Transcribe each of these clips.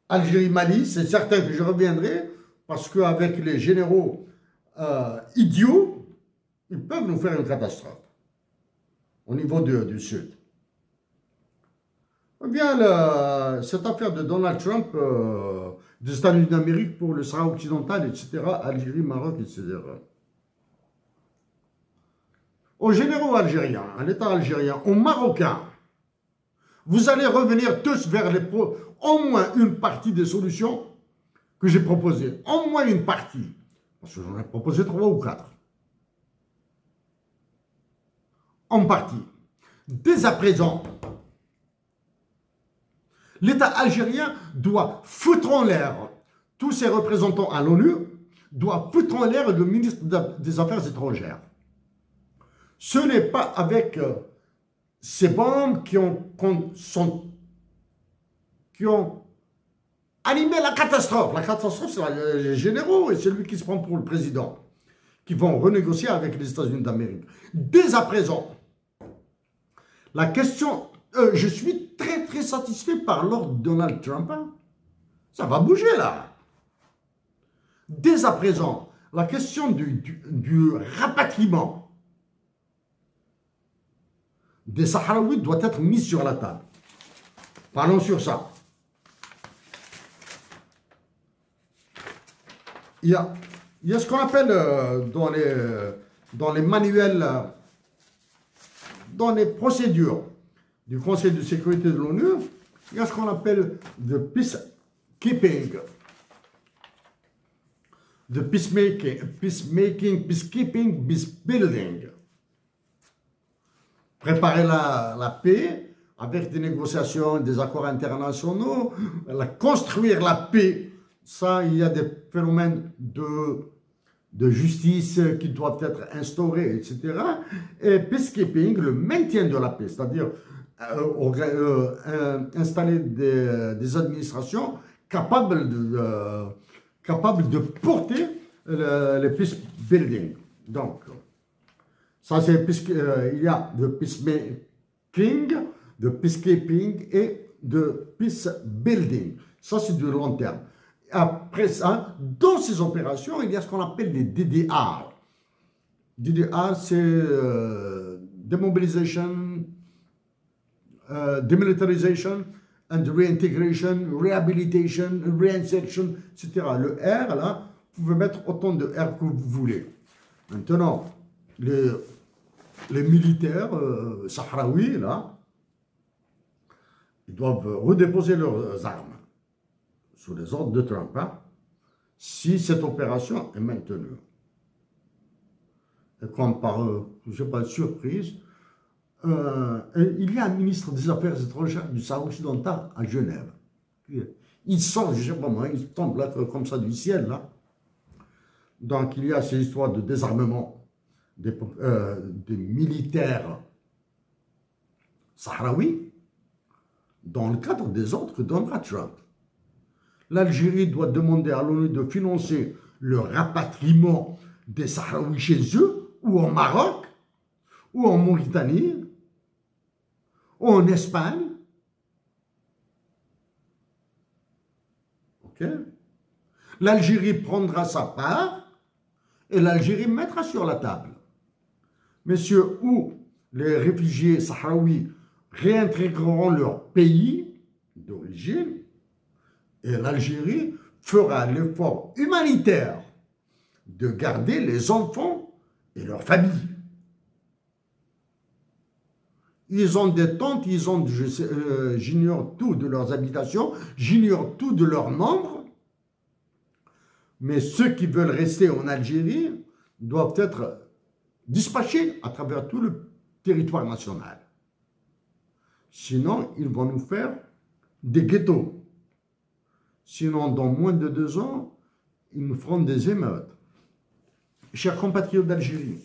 Algérie-Mali, c'est certain que je reviendrai, parce qu'avec les généraux idiots, ils peuvent nous faire une catastrophe au niveau du Sud. Eh bien, cette affaire de Donald Trump, des États-Unis d'Amérique pour le Sahara occidental, etc., Algérie, Maroc, etc. Aux généraux algériens, à l'État algérien, aux Marocains, vous allez revenir tous vers au moins une partie des solutions que j'ai proposées. Au moins une partie. Parce que j'en ai proposé 3 ou 4. En partie. Dès à présent, l'État algérien doit foutre en l'air tous ses représentants à l'ONU, doit foutre en l'air le ministre des Affaires étrangères. Ce n'est pas avec ces bombes qui ont animé la catastrophe. La catastrophe, c'est les généraux et c'est lui qui se prend pour le président, qui vont renégocier avec les États-Unis d'Amérique. Dès à présent, la question, je suis très très satisfait par l'ordre de Donald Trump. Hein. Ça va bouger là. Dès à présent, la question du rapatriement des Sahraouis doit être mise sur la table. Parlons sur ça. Il y a ce qu'on appelle dans les manuels, dans les procédures du Conseil de sécurité de l'ONU, il y a ce qu'on appelle the peacekeeping. The peacekeeping, peacebuilding. Préparer la paix avec des négociations, des accords internationaux, construire la paix. Ça, il y a des phénomènes de justice qui doivent être instaurés, etc. Et peacekeeping, le maintien de la paix, c'est-à-dire installer des administrations capables de porter le peacebuilding. Donc, ça, c'est il y a de peacemaking, de peacekeeping et de peacebuilding. Ça, c'est du long terme. Après ça, dans ces opérations, il y a ce qu'on appelle les DDR. DDR, c'est Demobilisation, Demilitarization and Reintegration, Rehabilitation, Reinsertion, etc. Le R, là, vous pouvez mettre autant de R que vous voulez. Maintenant, les militaires sahraouis, là, ils doivent redéposer leurs armes sous les ordres de Trump, hein, si cette opération est maintenue. Et comme par, je sais pas, surprise, il y a un ministre des Affaires étrangères du Sahara occidental à Genève. Il sort, je sais pas moi, il tombe là comme ça du ciel, là. Donc il y a ces histoires de désarmement des militaires sahraouis dans le cadre des ordres que donnera Trump. L'Algérie doit demander à l'ONU de financer le rapatriement des Sahraouis chez eux, ou en Maroc, ou en Mauritanie, ou en Espagne. Ok? L'Algérie prendra sa part et l'Algérie mettra sur la table. Messieurs, où les réfugiés sahraouis réintégreront leur pays d'origine, et l'Algérie fera l'effort humanitaire de garder les enfants et leurs familles. Ils ont des tentes, ils ont, j'ignore tout de leurs habitations, j'ignore tout de leurs membres, mais ceux qui veulent rester en Algérie doivent être dispatchés à travers tout le territoire national. Sinon, ils vont nous faire des ghettos. Sinon, dans moins de 2 ans, ils nous feront des émeutes. Chers compatriotes d'Algérie,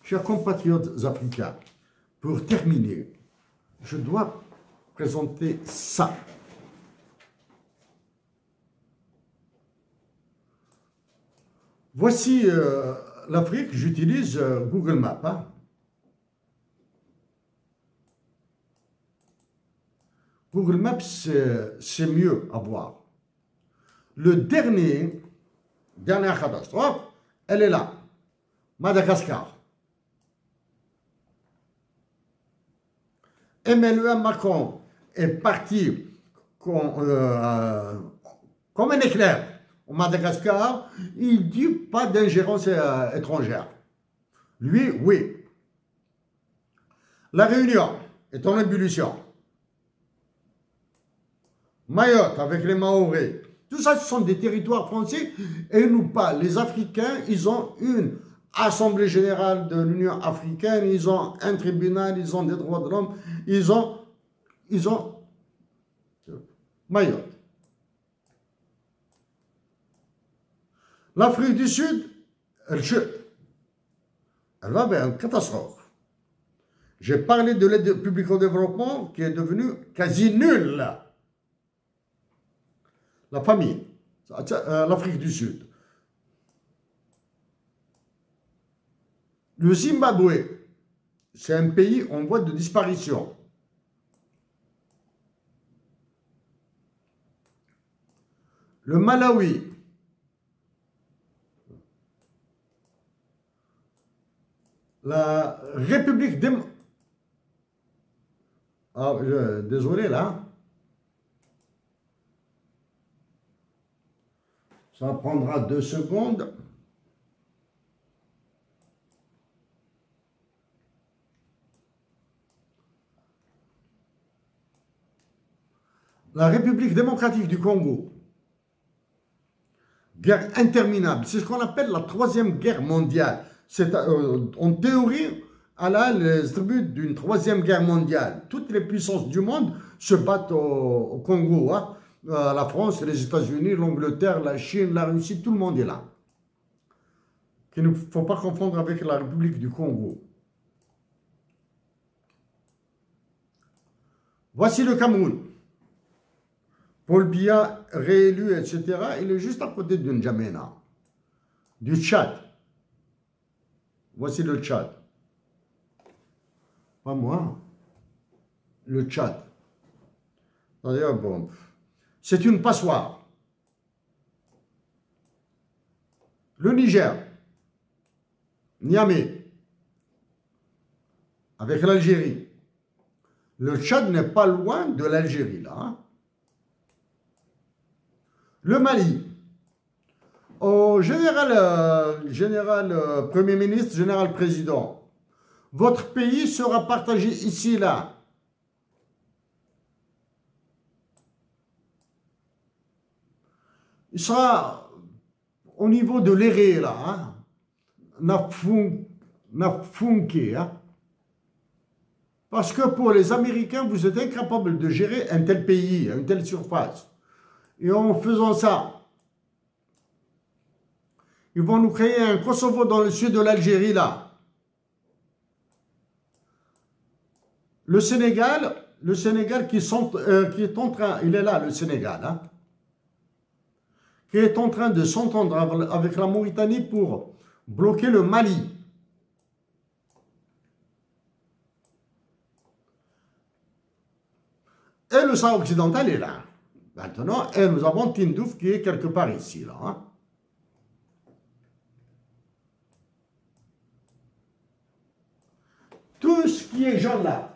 chers compatriotes africains, pour terminer, je dois présenter ça. Voici l'Afrique, j'utilise Google Maps. Hein. Google Maps, c'est mieux à voir. Le dernière catastrophe, elle est là. Madagascar. Emmanuel Macron est parti comme un éclair au Madagascar. Il dit pas d'ingérence étrangère. Lui, oui. La Réunion est en ébullition. Mayotte avec les Maoris. Tout ça, ce sont des territoires français et nous pas. Les Africains, ils ont une Assemblée générale de l'Union africaine, ils ont un tribunal, ils ont des droits de l'homme, ils ont Mayotte. L'Afrique du Sud, elle chute. Elle va vers une catastrophe. J'ai parlé de l'aide publique au développement qui est devenue quasi nulle. La famine, l'Afrique du Sud. Le Zimbabwe, c'est un pays en voie de disparition. Le Malawi, la République démocratique. Ah, désolé là. Ça prendra 2 secondes. La République démocratique du Congo. Guerre interminable. C'est ce qu'on appelle la 3e guerre mondiale. En théorie, elle a les attributs d'une 3e guerre mondiale. Toutes les puissances du monde se battent au Congo. Hein. La France, les États-Unis, l'Angleterre, la Chine, la Russie, tout le monde est là. Il ne faut pas confondre avec la République du Congo. Voici le Cameroun. Paul Biya, réélu, etc. Il est juste à côté de N'Djamena, du Tchad. Voici le Tchad. Pas moi. Le Tchad. Bon, c'est une passoire. Le Niger. Niamey. Avec l'Algérie. Le Tchad n'est pas loin de l'Algérie, là. Hein. Le Mali, au général Premier ministre, général président, votre pays sera partagé ici, là. Il sera au niveau de l'Éré, là, hein? Nafunke, hein? Parce que pour les Américains, vous êtes incapables de gérer un tel pays, une telle surface. Et en faisant ça, ils vont nous créer un Kosovo dans le sud de l'Algérie, là. Le Sénégal qui est en train, il est là, le Sénégal, hein, qui est en train de s'entendre avec la Mauritanie pour bloquer le Mali. Et le Sahara occidental est là. Maintenant, et nous avons Tindouf qui est quelque part ici, là. Hein. Tout ce qui est jaune là,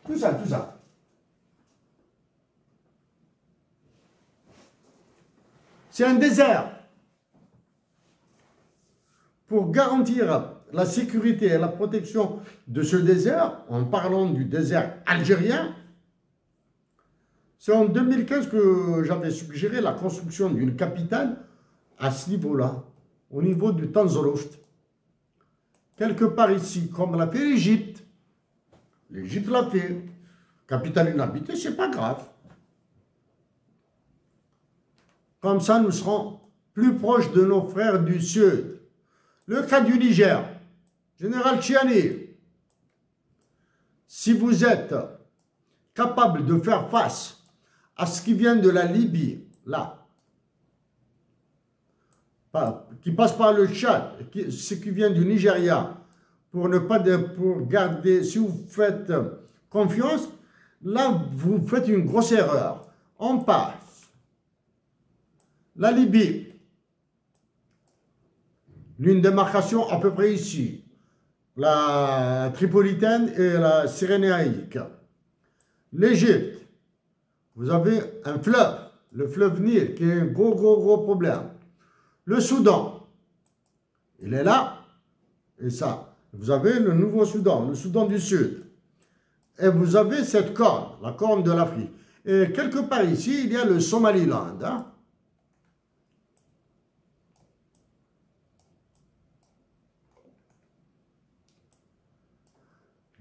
tout ça, c'est un désert. Pour garantir la sécurité et la protection de ce désert, en parlant du désert algérien, c'est en 2015 que j'avais suggéré la construction d'une capitale à ce niveau-là, au niveau du Tanzoloft. Quelque part ici, comme l'a fait l'Égypte. L'Égypte l'a fait. Capitale inhabitée, c'est pas grave. Comme ça, nous serons plus proches de nos frères du Sud. Le cas du Niger, Général Chiani, si vous êtes capable de faire face à ce qui vient de la Libye, là, qui passe par le Tchad, ce qui vient du Nigeria, pour garder, si vous faites confiance, là, vous faites une grosse erreur. On passe La Libye, l'une démarcation à peu près ici, la Tripolitaine et la Cyrénaïque. L'Égypte, vous avez un fleuve, le fleuve Nil, qui est un gros problème. Le Soudan, il est là, et ça. Vous avez le nouveau Soudan, le Soudan du Sud. Et vous avez cette corne, la corne de l'Afrique. Et quelque part ici, il y a le Somaliland. Hein?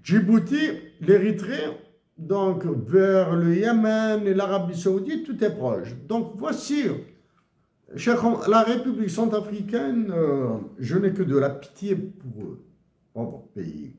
Djibouti, l'Érythrée, donc vers le Yémen et l'Arabie Saoudite, tout est proche. Donc voici, la République centrafricaine, je n'ai que de la pitié pour eux, pauvre pays.